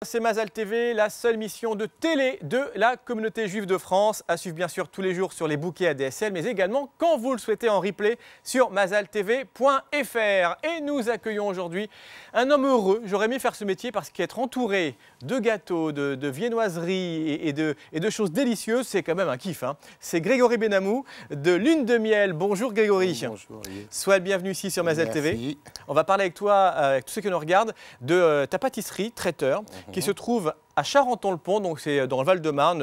C'est Mazal TV, la seule mission de télé de la communauté juive de France, à suivre bien sûr tous les jours sur les bouquets ADSL, mais également quand vous le souhaitez en replay sur mazaltv.fr. Et nous accueillons aujourd'hui un homme heureux. J'aurais aimé faire ce métier parce qu'être entouré de gâteaux, de viennoiseries et de choses délicieuses, c'est quand même un kiff. C'est Grégory Benamou de Lune de Miel. Bonjour Grégory. Bonjour. Sois le bienvenu ici sur Mazal TV. Merci. On va parler avec toi, avec tous ceux qui nous regardent, de ta pâtisserie traiteur qui se trouve à Charenton-le-Pont, donc c'est dans le Val-de-Marne,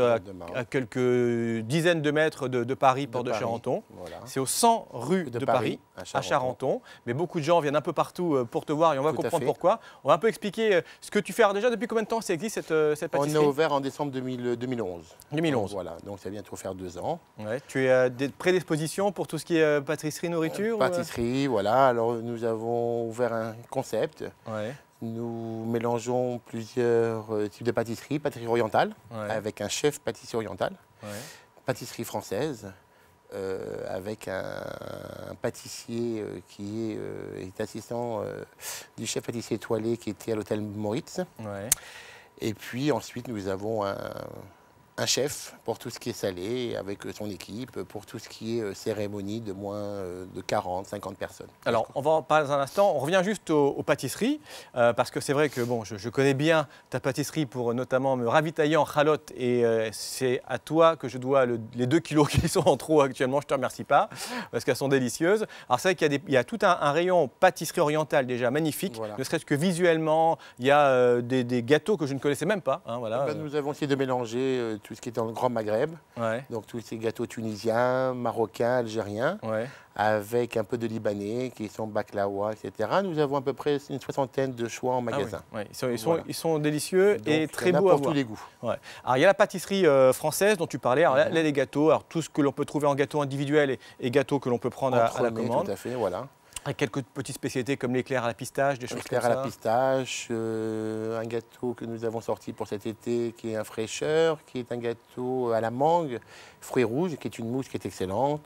à quelques dizaines de mètres de Paris, port de Charenton. Voilà. C'est au 100 rue de Paris, à Charenton. Mais beaucoup de gens viennent un peu partout pour te voir et on va comprendre pourquoi. On va un peu expliquer ce que tu fais. Alors déjà, depuis combien de temps ça existe cette pâtisserie? On a ouvert en décembre 2011. 2011. Voilà, donc ça vient bientôt faire 2 ans. Ouais. Tu as des prédispositions pour tout ce qui est pâtisserie, nourriture? Pâtisserie, voilà. Alors nous avons ouvert un concept. Ouais. Nous mélangeons plusieurs types de pâtisserie, pâtisserie orientale, avec un chef pâtissier oriental, pâtisserie française, avec un pâtissier qui est assistant du chef pâtissier étoilé qui était à l'hôtel Moritz. Et puis ensuite nous avons un chef pour tout ce qui est salé, avec son équipe, pour tout ce qui est cérémonie de moins de 40, 50 personnes. Alors, on va en parler dans un instant. On revient juste aux pâtisseries, parce que c'est vrai que bon, je connais bien ta pâtisserie pour notamment me ravitailler en chalotte, et c'est à toi que je dois les 2 kilos qui sont en trop actuellement. Je ne te remercie pas, parce qu'elles sont délicieuses. Alors, c'est vrai qu'il y a tout un rayon pâtisserie orientale déjà magnifique, ne serait-ce que visuellement. Il y a des gâteaux que je ne connaissais même pas. Voilà. Nous avons essayé de mélanger tout ce qui est dans le Grand Maghreb, donc tous ces gâteaux tunisiens, marocains, algériens, avec un peu de libanais qui sont baklawa, etc. Nous avons à peu près une 60aine de choix en magasin. Ils sont délicieux et très beaux à voir. Pour tous les goûts. Alors il y a la pâtisserie française dont tu parlais, alors, là les gâteaux, alors tout ce que l'on peut trouver en gâteau individuel et gâteaux que l'on peut prendre à la commande. Tout à fait, voilà. Avec quelques petites spécialités comme l'éclair à la pistache, des choses comme ça. L'éclair à la pistache, un gâteau que nous avons sorti pour cet été qui est un fraîcheur, qui est un gâteau à la mangue, fruits rouges, qui est une mousse qui est excellente.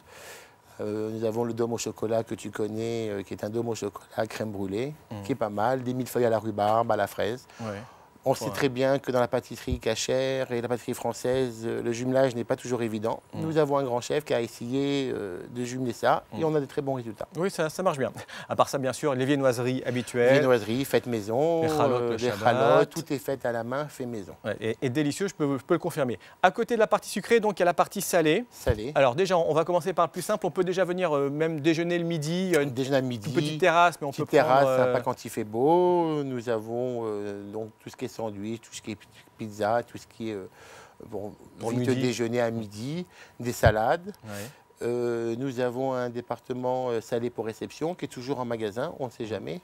Nous avons le dôme au chocolat que tu connais, qui est un dôme au chocolat crème brûlée, qui est pas mal, des millefeuilles à la rhubarbe, à la fraise. On sait très bien que dans la pâtisserie cachère et la pâtisserie française, le jumelage n'est pas toujours évident. Nous avons un grand chef qui a essayé de jumeler ça et on a de très bons résultats. Oui, ça marche bien. À part ça, bien sûr, les viennoiseries habituelles. Viennoiseries, faites maison, les chalottes, tout est fait à la main, fait maison. Et délicieux, je peux le confirmer. À côté de la partie sucrée, donc il y a la partie salée. Alors déjà, on va commencer par le plus simple. On peut déjà venir même déjeuner le midi. Déjeuner à midi. Une petite terrasse, mais on peut prendre... terrasse, sympa quand il fait beau. Nous avons donc tout ce qui est sandwich, tout ce qui est pizza, tout ce qui est pour le déjeuner à midi, des salades. Nous avons un département salé pour réception qui est toujours en magasin, on ne sait jamais.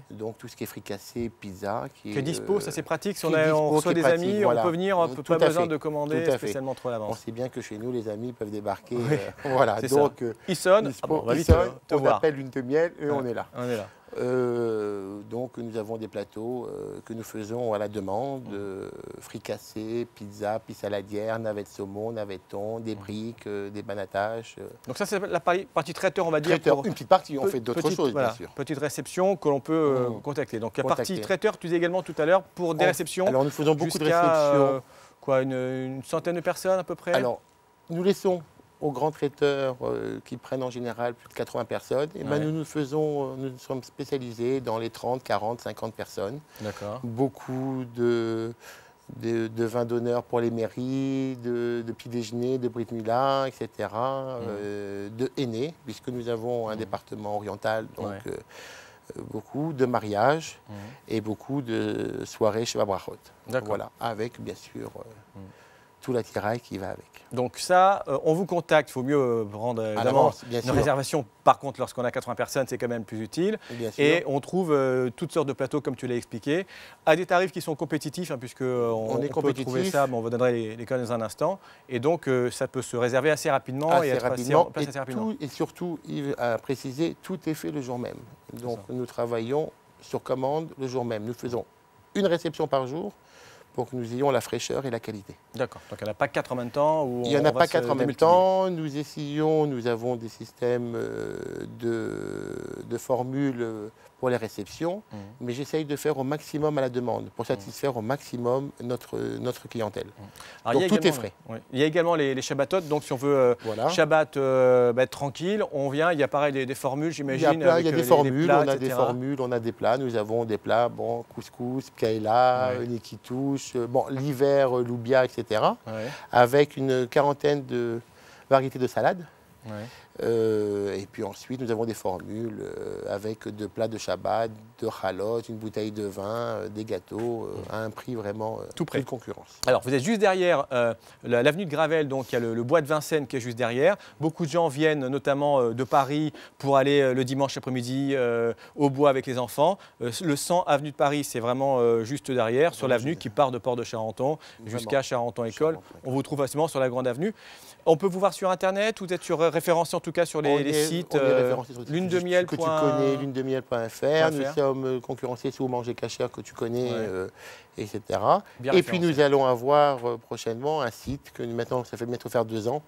Donc tout ce qui est fricassé, pizza. Qui est dispo, ça c'est pratique. Si on reçoit des amis, on peut venir, on n'a pas besoin de commander spécialement trop à l'avance. On sait bien que chez nous, les amis peuvent débarquer. Voilà, donc ils sonnent, on appelle Lune de Miel et on est là. Donc nous avons des plateaux que nous faisons à la demande, fricassés, pizza, saladière, navette saumon, navette thon, des briques, des banataches. Donc ça c'est la partie traiteur, on va dire. Une petite partie, on fait d'autres choses bien sûr. Petite réception que l'on peut contacter. Donc la partie traiteur, tu disais également tout à l'heure, pour des réceptions. Alors nous faisons beaucoup de réceptions. Une centaine de personnes à peu près? Alors nous laissons aux grands traiteurs qui prennent en général plus de 80 personnes, et nous sommes spécialisés dans les 30, 40, 50 personnes. Beaucoup de vins d'honneur pour les mairies, de petits déjeuners, de brit mila, etc. De aînés, puisque nous avons un département oriental, donc beaucoup de mariages et beaucoup de soirées chez Babrachot. Voilà, avec bien sûr tout l'attirail qui va avec. Donc ça, on vous contacte, il faut mieux prendre une réservation. Par contre, lorsqu'on a 80 personnes, c'est quand même plus utile. Et on trouve toutes sortes de plateaux, comme tu l'as expliqué, à des tarifs qui sont compétitifs, puisqu'on peut trouver ça, mais on vous donnera les codes dans un instant. Et donc, ça peut se réserver assez rapidement. Et surtout, Yves a précisé, tout est fait le jour même. Donc, nous travaillons sur commande le jour même. Nous faisons une réception par jour, pour que nous ayons la fraîcheur et la qualité. D'accord, donc il n'y en a pas 4 en même temps? Il n'y en a pas 4 en même temps. Nous essayons, nous avons des systèmes de formules pour les réceptions, mais j'essaye de faire au maximum à la demande pour satisfaire au maximum notre clientèle. Alors, donc tout est frais. Il y a également les Shabbatot, donc si on veut Shabbat être tranquille, on vient, il y a pareil des formules, j'imagine. Il y a des formules, on a des formules, on a des plats. Nous avons des plats, bon, couscous, pkaïla, nikitouche, bon, l'hiver, loubia, etc. Avec une quarantaine de variétés de salades. Et puis ensuite, nous avons des formules avec de plats de Shabbat, de halot, une bouteille de vin, des gâteaux, à un prix vraiment tout près de concurrence. Alors, vous êtes juste derrière l'avenue de Gravelle, donc il y a le bois de Vincennes qui est juste derrière. Beaucoup de gens viennent notamment de Paris pour aller le dimanche après-midi au bois avec les enfants. Le 100 avenue de Paris, c'est vraiment juste derrière, sur l'avenue qui part de Port de Charenton jusqu'à Charenton-École. On vous trouve facilement sur la grande avenue. On peut vous voir sur Internet, vous êtes référencé en tout cas sur les sites lune de miel que tu connais, lunedemiel.fr. Nous sommes concurrencés sous Manger Cachère que tu connais, etc. Et puis nous allons avoir prochainement un site que maintenant, ça fait bientôt faire 2 ans.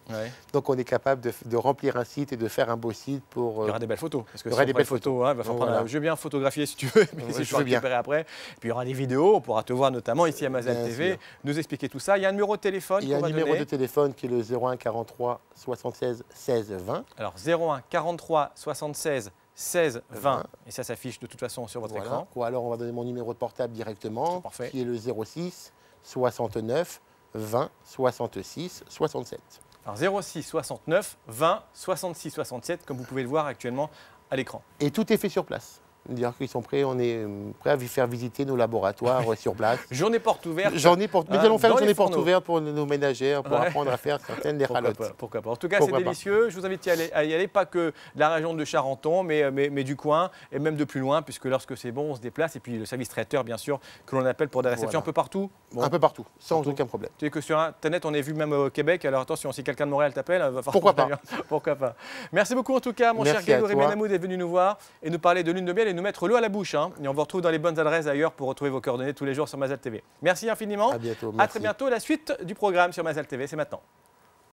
Donc on est capable de remplir un site et de faire un beau site pour... il y aura des belles photos. Parce que il y aura des belles photos. Il va falloir prendre je veux bien photographier si tu veux, mais si je peux récupérer après. Et puis il y aura des vidéos, on pourra te voir notamment ici à Mazal TV, nous expliquer tout ça. Il y a un numéro de téléphone. Il y a un numéro de téléphone qui est le 01 43 76 16 20. Alors 01 43 76 16 20, et ça s'affiche de toute façon sur votre écran. Ou alors on va donner mon numéro de portable directement, qui est le 06 69 20 66 67. Alors 06 69 20 66 67, comme vous pouvez le voir actuellement à l'écran. Et tout est fait sur place. Dire qu'ils sont prêts, on est prêt à faire visiter nos laboratoires sur place. Journée porte ouverte. Mais nous allons faire une journée porte ouverte pour nos ménagères, pour apprendre à faire certaines des halotes. Pourquoi pas. En tout cas, c'est délicieux. Je vous invite à y aller, pas que de la région de Charenton, mais du coin et même de plus loin, puisque lorsque c'est bon, on se déplace. Et puis le service traiteur, bien sûr, que l'on appelle pour des réceptions un peu partout. Un peu partout, sans aucun problème. Tu sais que sur Internet, on est vu même au Québec. Alors attention, si quelqu'un de Montréal t'appelle, va falloir. Pourquoi pas. Pourquoi pas. Merci beaucoup en tout cas, mon cher Guélo Rémenamoud est venu nous voir et nous parler de lune de miel et nous mettre l'eau à la bouche. Et on vous retrouve dans les bonnes adresses d'ailleurs pour retrouver vos coordonnées tous les jours sur Mazal TV. Merci infiniment. À bientôt. À très bientôt. La suite du programme sur Mazal TV, c'est maintenant.